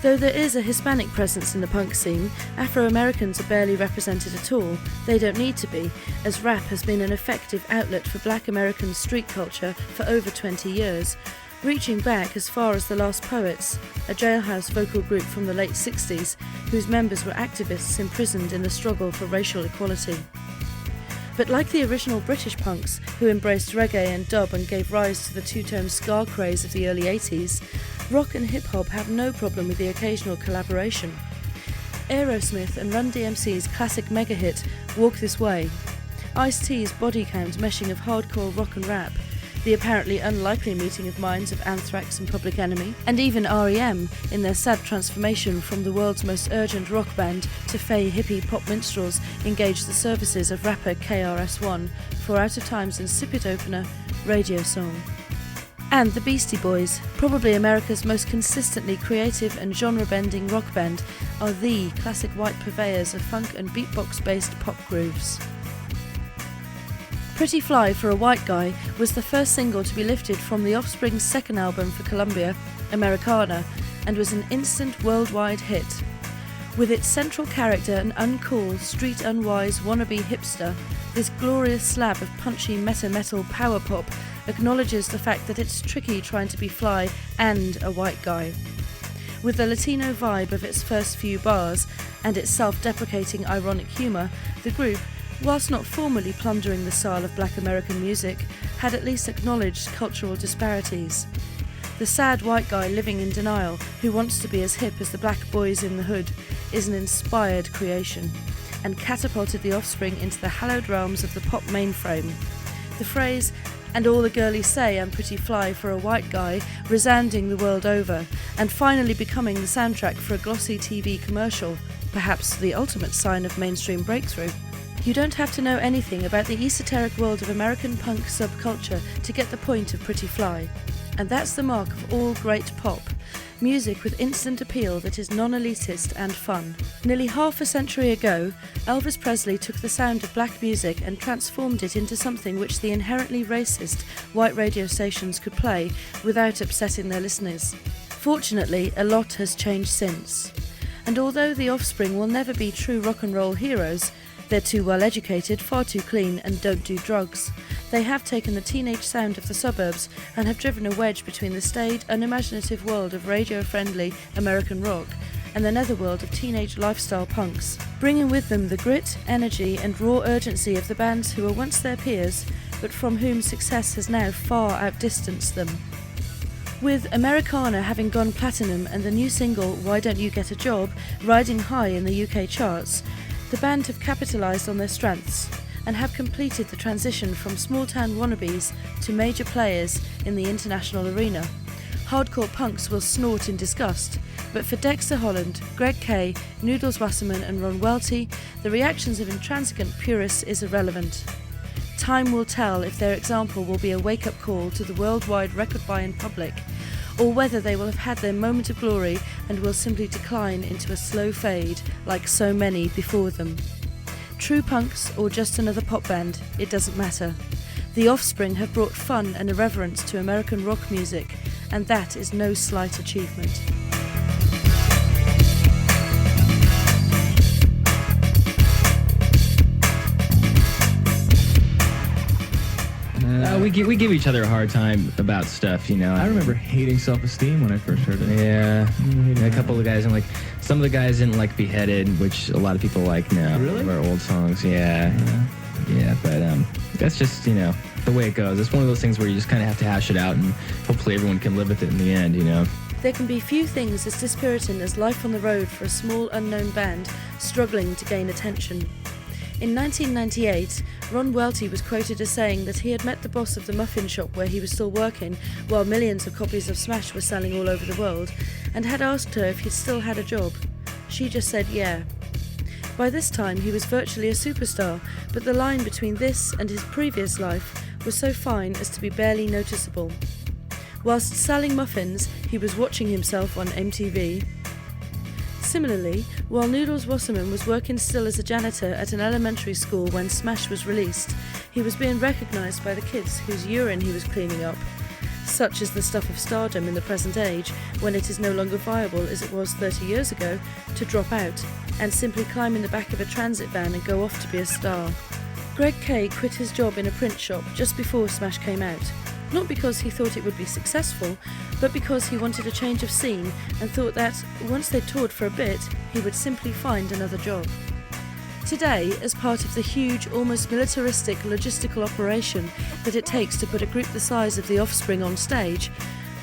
S5: Though there is a Hispanic presence in the punk scene, Afro-Americans are barely represented at all. They don't need to be, as rap has been an effective outlet for Black American street culture for over 20 years, reaching back as far as the Lost Poets, a jailhouse vocal group from the late 60s, whose members were activists imprisoned in the struggle for racial equality. But like the original British punks, who embraced reggae and dub and gave rise to the two-tone ska craze of the early 80s, rock and hip-hop have no problem with the occasional collaboration. Aerosmith and Run DMC's classic mega-hit Walk This Way, Ice-T's body count meshing of hardcore rock and rap, the apparently unlikely meeting of minds of Anthrax and Public Enemy, and even R.E.M. in their sad transformation from the world's most urgent rock band to fey hippie pop minstrels engaged the services of rapper KRS-One for Out of Time's insipid opener, Radio Song. And the Beastie Boys, probably America's most consistently creative and genre-bending rock band, are the classic white purveyors of funk and beatbox-based pop grooves. Pretty Fly for a White Guy was the first single to be lifted from the Offspring's second album for Columbia, Americana, and was an instant worldwide hit. With its central character an uncool, street-unwise wannabe hipster, this glorious slab of punchy meta-metal power pop acknowledges the fact that it's tricky trying to be fly and a white guy. With the Latino vibe of its first few bars and its self-deprecating ironic humour, the group, whilst not formally plundering the style of Black American music, had at least acknowledged cultural disparities. The sad white guy living in denial, who wants to be as hip as the black boys in the hood, is an inspired creation, and catapulted the Offspring into the hallowed realms of the pop mainframe. The phrase, "and all the girlies say I'm pretty fly for a white guy," resounding the world over, and finally becoming the soundtrack for a glossy TV commercial, perhaps the ultimate sign of mainstream breakthrough. You don't have to know anything about the esoteric world of American punk subculture to get the point of Pretty Fly. And that's the mark of all great pop. Music with instant appeal that is non-elitist and fun. Nearly half a century ago, Elvis Presley took the sound of black music and transformed it into something which the inherently racist white radio stations could play without upsetting their listeners. Fortunately, a lot has changed since. And although the Offspring will never be true rock and roll heroes, they're too well educated, far too clean, and don't do drugs. They have taken the teenage sound of the suburbs and have driven a wedge between the staid, unimaginative world of radio-friendly American rock and the netherworld of teenage lifestyle punks, bringing with them the grit, energy, and raw urgency of the bands who were once their peers, but from whom success has now far outdistanced them. With Americana having gone platinum and the new single Why Don't You Get a Job riding high in the UK charts, the band have capitalised on their strengths and have completed the transition from small-town wannabes to major players in the international arena. Hardcore punks will snort in disgust, but for Dexter Holland, Greg Kay, Noodles Wasserman and Ron Welty, the reactions of intransigent purists is irrelevant. Time will tell if their example will be a wake-up call to the worldwide record-buying public, or whether they will have had their moment of glory and will simply decline into a slow fade like so many before them. True punks or just another pop band, it doesn't matter. The Offspring have brought fun and irreverence to American rock music, and that is no slight achievement.
S4: We give each other a hard time about stuff, you know.
S3: I remember hating Self-Esteem when I first heard it.
S4: Yeah, a couple of guys, and like some of the guys didn't like Beheaded, which a lot of people like now.
S3: Really?
S4: Of our old songs, yeah. But that's just, you know, the way it goes. It's one of those things where you just kind of have to hash it out, and hopefully everyone can live with it in the end, you know.
S5: There can be few things as dispiriting as life on the road for a small unknown band struggling to gain attention. In 1998, Ron Welty was quoted as saying that he had met the boss of the muffin shop where he was still working while millions of copies of Smash were selling all over the world, and had asked her if he still had a job. She just said yeah. By this time he was virtually a superstar, but the line between this and his previous life was so fine as to be barely noticeable. Whilst selling muffins, he was watching himself on MTV. Similarly, while Noodles Wasserman was working still as a janitor at an elementary school when Smash was released, he was being recognised by the kids whose urine he was cleaning up. Such is the stuff of stardom in the present age, when it is no longer viable as it was 30 years ago, to drop out and simply climb in the back of a transit van and go off to be a star. Greg Kay quit his job in a print shop just before Smash came out. Not because he thought it would be successful, but because he wanted a change of scene and thought that, once they'd toured for a bit, he would simply find another job. Today, as part of the huge, almost militaristic logistical operation that it takes to put a group the size of the Offspring on stage,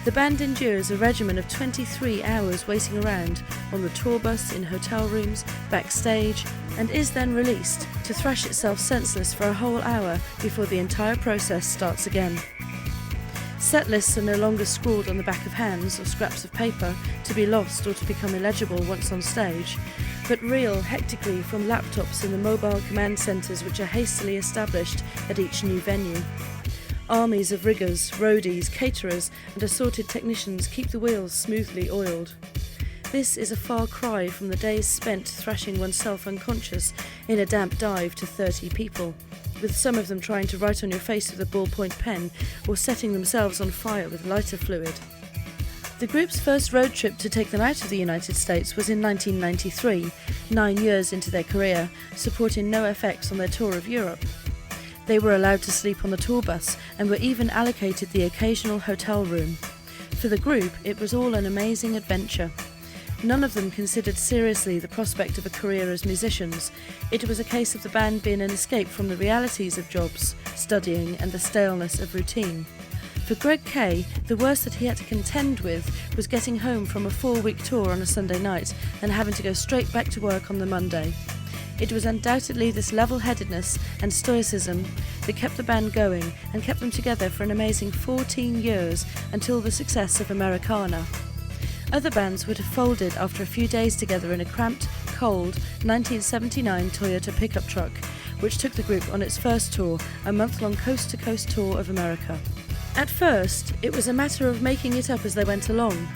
S5: the band endures a regimen of 23 hours waiting around on the tour bus, in hotel rooms, backstage, and is then released to thrash itself senseless for a whole hour before the entire process starts again. Set lists are no longer scrawled on the back of hands or scraps of paper to be lost or to become illegible once on stage, but reel hectically from laptops in the mobile command centres which are hastily established at each new venue. Armies of riggers, roadies, caterers and assorted technicians keep the wheels smoothly oiled. This is a far cry from the days spent thrashing oneself unconscious in a damp dive to 30 people, with some of them trying to write on your face with a ballpoint pen or setting themselves on fire with lighter fluid. The group's first road trip to take them out of the United States was in 1993, 9 years into their career, supporting NoFX on their tour of Europe. They were allowed to sleep on the tour bus and were even allocated the occasional hotel room. For the group, it was all an amazing adventure. None of them considered seriously the prospect of a career as musicians. It was a case of the band being an escape from the realities of jobs, studying and the staleness of routine. For Greg Kay, the worst that he had to contend with was getting home from a 4-week tour on a Sunday night and having to go straight back to work on the Monday. It was undoubtedly this level-headedness and stoicism that kept the band going and kept them together for an amazing 14 years until the success of Americana. Other bands would have folded after a few days together in a cramped, cold 1979 Toyota pickup truck, which took the group on its first tour, a month-long coast-to-coast tour of America. At first, it was a matter of making it up as they went along.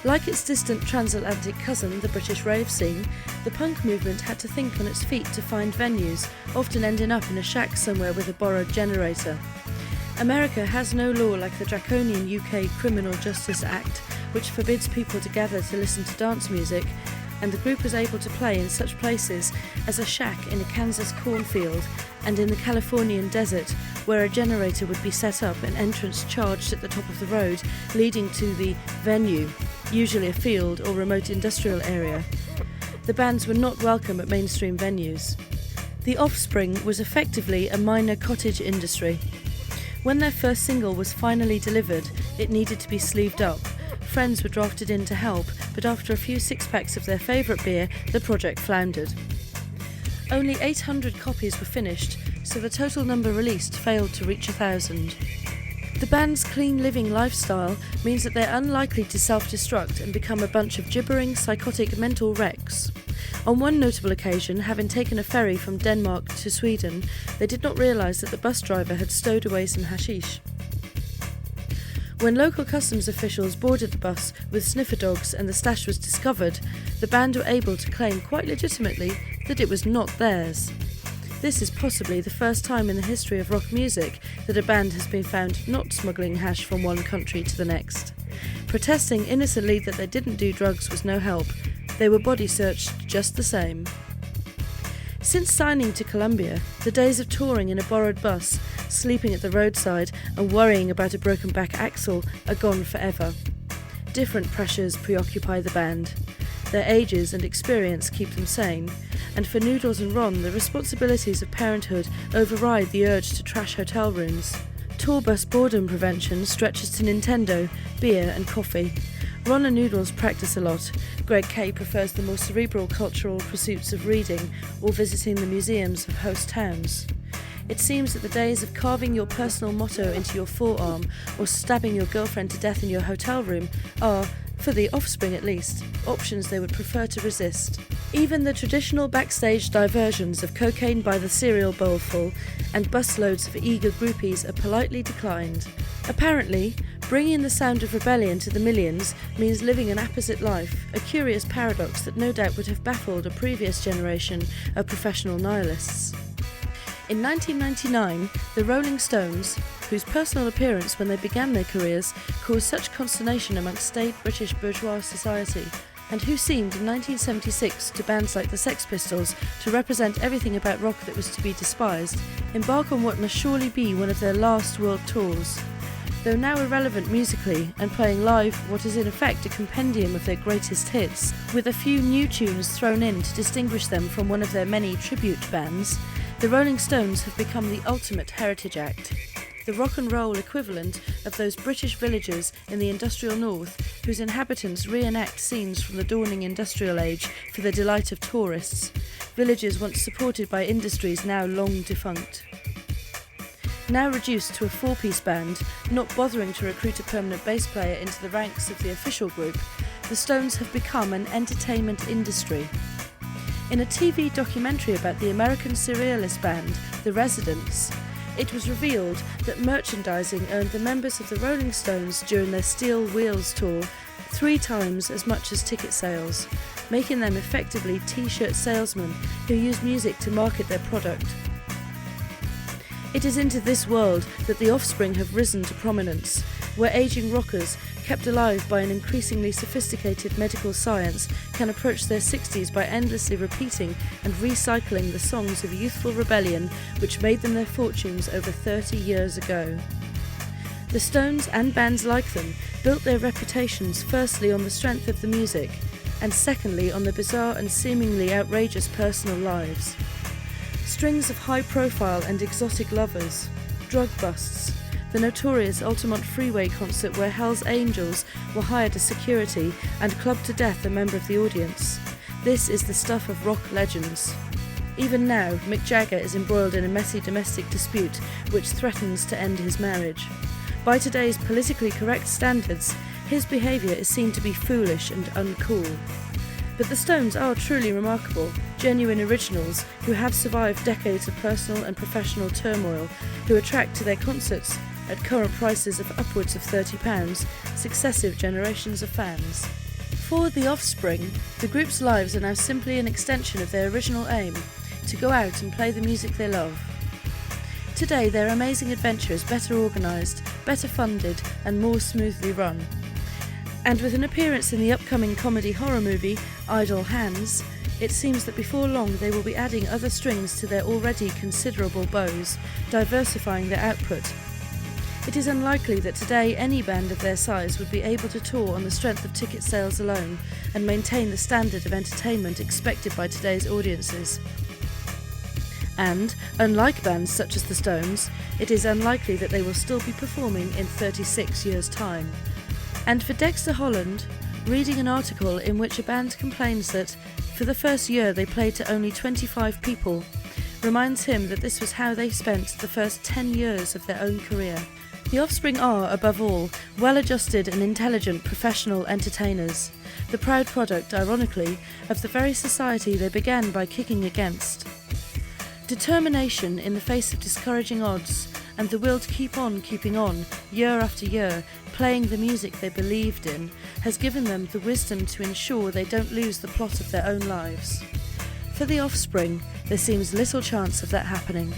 S5: Like its distant transatlantic cousin, the British rave scene, the punk movement had to think on its feet to find venues, often ending up in a shack somewhere with a borrowed generator. America has no law like the draconian UK Criminal Justice Act, which forbids people to gather to listen to dance music, and the group was able to play in such places as a shack in a Kansas cornfield and in the Californian desert, where a generator would be set up and entrance charged at the top of the road leading to the venue, usually a field or remote industrial area. The bands were not welcome at mainstream venues. The Offspring was effectively a minor cottage industry. When their first single was finally delivered, it needed to be sleeved up. Friends were drafted in to help, but after a few six-packs of their favourite beer, the project floundered. Only 800 copies were finished, so the total number released failed to reach 1,000. The band's clean living lifestyle means that they're unlikely to self-destruct and become a bunch of gibbering, psychotic mental wrecks. On one notable occasion, having taken a ferry from Denmark to Sweden, they did not realise that the bus driver had stowed away some hashish. When local customs officials boarded the bus with sniffer dogs and the stash was discovered, the band were able to claim quite legitimately that it was not theirs. This is possibly the first time in the history of rock music that a band has been found not smuggling hash from one country to the next. Protesting innocently that they didn't do drugs was no help. They were body searched just the same. Since signing to Columbia, the days of touring in a borrowed bus, sleeping at the roadside and worrying about a broken back axle are gone forever. Different pressures preoccupy the band. Their ages and experience keep them sane, and for Noodles and Ron, the responsibilities of parenthood override the urge to trash hotel rooms. Tour bus boredom prevention stretches to Nintendo, beer and coffee. Ron and Noodles practice a lot. Greg Kay prefers the more cerebral cultural pursuits of reading or visiting the museums of host towns. It seems that the days of carving your personal motto into your forearm or stabbing your girlfriend to death in your hotel room are, for the Offspring at least, options they would prefer to resist. Even the traditional backstage diversions of cocaine by the cereal bowlful and busloads of eager groupies are politely declined. Apparently, bringing the sound of rebellion to the millions means living an apposite life, a curious paradox that no doubt would have baffled a previous generation of professional nihilists. In 1999, the Rolling Stones, whose personal appearance when they began their careers caused such consternation amongst staid British bourgeois society, and who seemed in 1976 to bands like the Sex Pistols to represent everything about rock that was to be despised, embark on what must surely be one of their last world tours. Though now irrelevant musically and playing live what is in effect a compendium of their greatest hits, with a few new tunes thrown in to distinguish them from one of their many tribute bands, the Rolling Stones have become the ultimate heritage act, the rock and roll equivalent of those British villages in the industrial north whose inhabitants reenact scenes from the dawning industrial age for the delight of tourists, villages once supported by industries now long defunct. Now reduced to a four-piece band, not bothering to recruit a permanent bass player into the ranks of the official group, the Stones have become an entertainment industry. In a TV documentary about the American surrealist band, The Residents, it was revealed that merchandising earned the members of the Rolling Stones during their Steel Wheels tour 3 times as much as ticket sales, making them effectively t-shirt salesmen who used music to market their product. It is into this world that the Offspring have risen to prominence, where ageing rockers, kept alive by an increasingly sophisticated medical science, can approach their 60s by endlessly repeating and recycling the songs of youthful rebellion which made them their fortunes over 30 years ago. The Stones and bands like them built their reputations firstly on the strength of the music, and secondly on the bizarre and seemingly outrageous personal lives. Strings of high-profile and exotic lovers, drug busts, the notorious Altamont Freeway concert where Hell's Angels were hired as security and clubbed to death a member of the audience. This is the stuff of rock legends. Even now, Mick Jagger is embroiled in a messy domestic dispute which threatens to end his marriage. By today's politically correct standards, his behaviour is seen to be foolish and uncool. But the Stones are truly remarkable, genuine originals who have survived decades of personal and professional turmoil, who attract to their concerts, at current prices of upwards of £30, successive generations of fans. For The Offspring, the group's lives are now simply an extension of their original aim, to go out and play the music they love. Today their amazing adventure is better organised, better funded and more smoothly run. And with an appearance in the upcoming comedy horror movie, Idle Hands, it seems that before long they will be adding other strings to their already considerable bows, diversifying their output. It is unlikely that today any band of their size would be able to tour on the strength of ticket sales alone and maintain the standard of entertainment expected by today's audiences. And, unlike bands such as the Stones, it is unlikely that they will still be performing in 36 years' time. And for Dexter Holland, reading an article in which a band complains that, for the first year they played to only 25 people, reminds him that this was how they spent the first 10 years of their own career. The Offspring are, above all, well-adjusted and intelligent professional entertainers, the proud product, ironically, of the very society they began by kicking against. Determination in the face of discouraging odds, and the will to keep on keeping on, year after year, playing the music they believed in, has given them the wisdom to ensure they don't lose the plot of their own lives. For the Offspring, there seems little chance of that happening.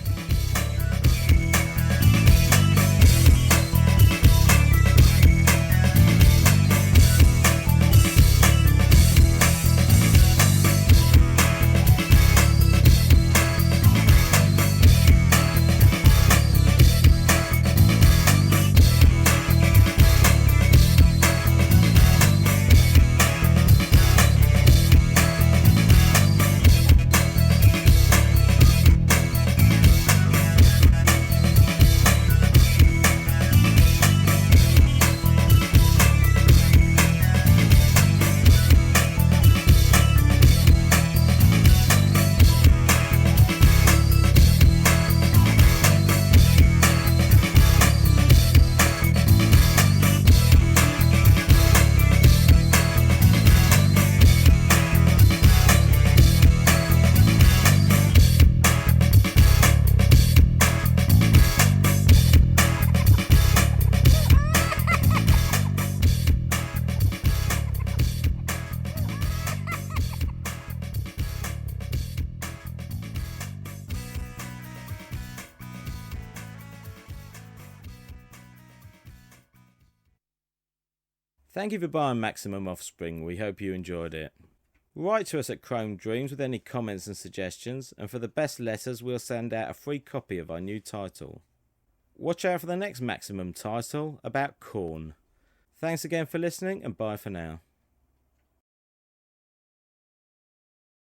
S1: Thank you for buying Maximum Offspring. We hope you enjoyed it. Write to us at Chrome Dreams with any comments and suggestions, and for the best letters we'll send out a free copy of our new title. Watch out for the next Maximum title about corn. Thanks again for listening, and bye for now.